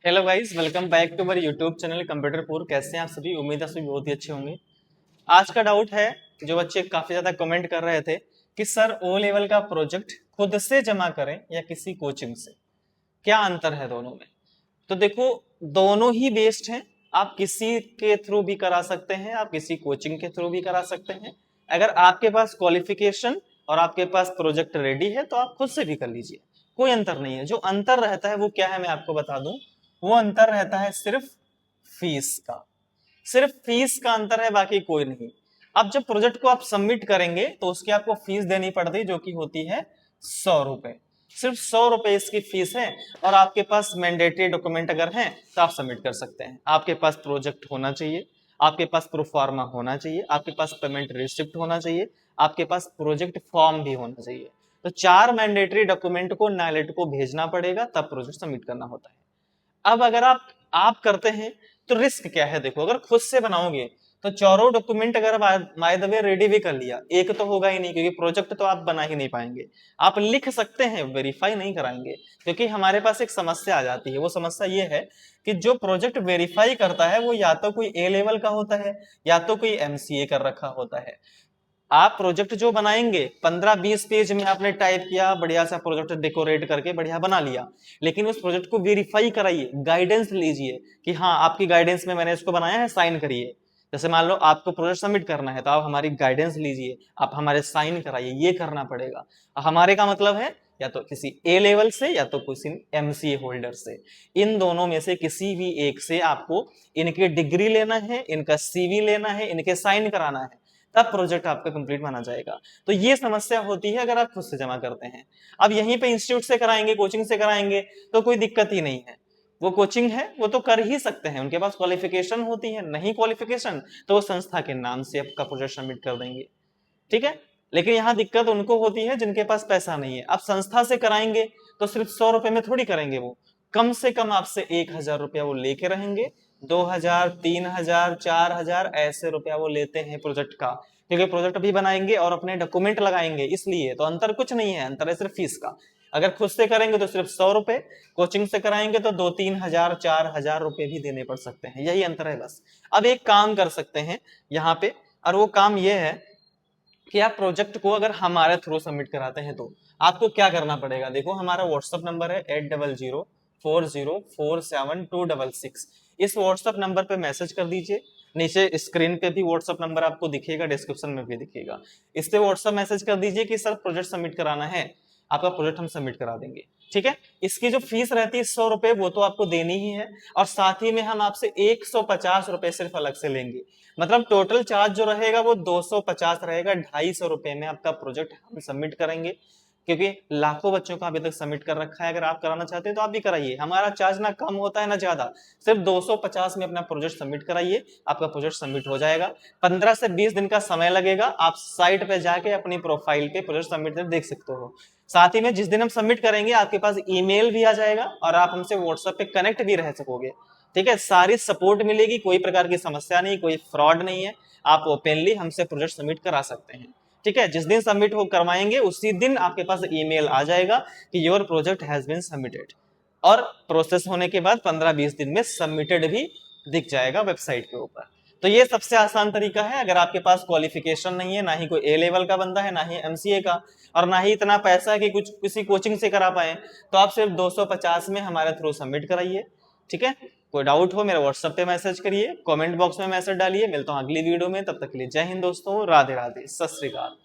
Hello guys, welcome back to मेरे YouTube channel computer पूर। कैसे हैं आप सभी? उम्मीद है सभी बहुत ही अच्छे होंगे। आज का डाउट है, जो बच्चे काफी ज्यादा कमेंट कर रहे थे कि सर ओ लेवल का प्रोजेक्ट खुद से जमा करें या किसी कोचिंग से, क्या अंतर है दोनों में? तो देखो, दोनों ही बेस्ड हैं। आप किसी के थ्रू भी करा सकते हैं, आप किसी कोचिंग के थ्रू भी करा सकते हैं। अगर आपके पास क्वालिफिकेशन और आपके पास प्रोजेक्ट रेडी है तो आप खुद से भी कर लीजिए, कोई अंतर नहीं है। जो अंतर रहता है वो क्या है, मैं आपको बता दूं। वो अंतर रहता है सिर्फ फीस का। सिर्फ फीस का अंतर है, बाकी कोई नहीं। अब जब प्रोजेक्ट को आप सबमिट करेंगे तो उसकी आपको फीस देनी पड़ती है, जो कि होती है 100 रुपए। सिर्फ 100 रुपए इसकी फीस है। और आपके पास मैंडेटरी डॉक्यूमेंट अगर हैं तो आप सबमिट कर सकते हैं। आपके पास प्रोजेक्ट होना चाहिए, आपके पास प्रोफार्मा होना चाहिए, आपके पास पेमेंट रिसिप्ट होना चाहिए, आपके पास प्रोजेक्ट फॉर्म भी होना चाहिए। तो 4 मैंडेटरी डॉक्यूमेंट को नाइलेट को भेजना पड़ेगा, तब प्रोजेक्ट सबमिट करना होता है। अब अगर आप करते हैं तो रिस्क क्या है? देखो, अगर खुद से बनाओगे तो चारों डॉक्यूमेंट अगर बाय द वे रेडी भी कर लिया, एक तो होगा ही नहीं, क्योंकि प्रोजेक्ट तो आप बना ही नहीं पाएंगे। आप लिख सकते हैं, वेरीफाई नहीं कराएंगे। क्योंकि हमारे पास एक समस्या आ जाती है। वो समस्या ये है कि जो प्रोजेक्ट वेरीफाई करता है वो या तो कोई ए लेवल का होता है या तो कोई एमसीए कर रखा होता है। आप प्रोजेक्ट जो बनाएंगे 15-20 पेज में आपने टाइप किया, बढ़िया सा प्रोजेक्ट डेकोरेट करके बढ़िया बना लिया, लेकिन उस प्रोजेक्ट को वेरीफाई कराइए, गाइडेंस लीजिए कि हाँ, आपकी गाइडेंस में मैंने इसको बनाया है, साइन करिए। जैसे मान लो आपको प्रोजेक्ट सबमिट करना है तो आप हमारी गाइडेंस लीजिए, आप हमारे साइन कराइए, ये करना पड़ेगा। हमारे का मतलब है या तो किसी ए लेवल से या तो किसी एमसीए होल्डर से। इन दोनों में से किसी भी एक से आपको इनकी डिग्री लेना है, इनका सीवी लेना है, इनके साइन कराना है, तब प्रोजेक्ट आपका कंप्लीट माना जाएगा। तो ये समस्या होती है अगर आप खुद से जमा करते हैं। अब यहीं पे इंस्टीट्यूट से कराएंगे, कोचिंग से कराएंगे तो कोई दिक्कत ही नहीं है। वो कोचिंग है, वो तो कर ही सकते हैं, उनके पास क्वालिफिकेशन होती है। नहीं क्वालिफिकेशन तो वो संस्था के नाम से आपका प्रोजेक्ट सबमिट कर देंगे, ठीक है। लेकिन यहाँ दिक्कत उनको होती है जिनके पास पैसा नहीं है। अब संस्था से कराएंगे तो सिर्फ 100 रुपए में थोड़ी करेंगे, वो कम से कम आपसे 1,000 रुपया वो लेके रहेंगे। 2,000, 3,000, 4,000 ऐसे रुपया वो लेते हैं प्रोजेक्ट का, क्योंकि प्रोजेक्ट भी बनाएंगे और अपने डॉक्यूमेंट लगाएंगे। इसलिए तो अंतर कुछ नहीं है, अंतर है सिर्फ फीस का। अगर खुद से करेंगे तो सिर्फ 100 रुपए, कोचिंग से कराएंगे तो 2-3,000, 4,000 रुपए भी देने पड़ सकते हैं। यही अंतर है बस। अब एक काम कर सकते हैं यहाँ पे, और वो काम ये है कि आप प्रोजेक्ट को अगर हमारे थ्रू सबमिट कराते हैं तो आपको क्या करना पड़ेगा। देखो, हमारा व्हाट्सअप नंबर है 8004047266। इस व्हाट्सअप नंबर पे मैसेज कर दीजिए। नीचे स्क्रीन पे भी व्हाट्सअप नंबर आपको दिखेगा, डिस्क्रिप्शन में भी दिखेगा। इससे व्हाट्सअप मैसेज कर दीजिए कि सर प्रोजेक्ट सबमिट कराना है, आपका प्रोजेक्ट हम सबमिट करा देंगे, ठीक है। इसकी जो फीस रहती है 100 रुपए, वो तो आपको देनी ही है। और साथ ही में हम आपसे 150 रुपए सिर्फ अलग से लेंगे। मतलब टोटल चार्ज जो रहेगा वो 250 रहेगा। 250 रुपए में आपका प्रोजेक्ट हम सबमिट करेंगे, क्योंकि लाखों बच्चों का अभी तक सबमिट कर रखा है। अगर आप कराना चाहते हैं तो आप भी कराइए, हमारा चार्ज ना कम होता है ना ज्यादा। सिर्फ 250 में अपना प्रोजेक्ट सबमिट कराइए, आपका प्रोजेक्ट सबमिट हो जाएगा। 15 से 20 दिन का समय लगेगा। आप साइट पे जाके अपनी प्रोफाइल पे प्रोजेक्ट सबमिट देख सकते हो। साथ ही में जिस दिन हम सबमिट करेंगे आपके पास ईमेल भी आ जाएगा और आप हमसे व्हाट्सएप पे कनेक्ट भी रह सकोगे, ठीक है। सारी सपोर्ट मिलेगी, कोई प्रकार की समस्या नहीं, कोई फ्रॉड नहीं है। आप ओपनली हमसे प्रोजेक्ट सबमिट करा सकते हैं, ठीक है। जिस दिन सबमिट हो करवाएंगे उसी दिन आपके पास ईमेल आ जाएगा कि your project has been submitted. और प्रोसेस होने के बाद 15-20 दिन में सबमिटेड भी दिख जाएगा वेबसाइट के ऊपर। तो ये सबसे आसान तरीका है। अगर आपके पास क्वालिफिकेशन नहीं है, ना ही कोई ए लेवल का बंदा है, ना ही एमसीए का, और ना ही इतना पैसा है कि कुछ किसी कोचिंग से करा पाए, तो आप सिर्फ 250 में हमारे थ्रू सबमिट कराइए, ठीक है। कोई डाउट हो मेरे व्हाट्सएप पे मैसेज करिए, कमेंट बॉक्स में मैसेज डालिए। मिलता हूँ अगली वीडियो में, तब तक के लिए जय हिंद दोस्तों, राधे राधे, सत श्री अकाल।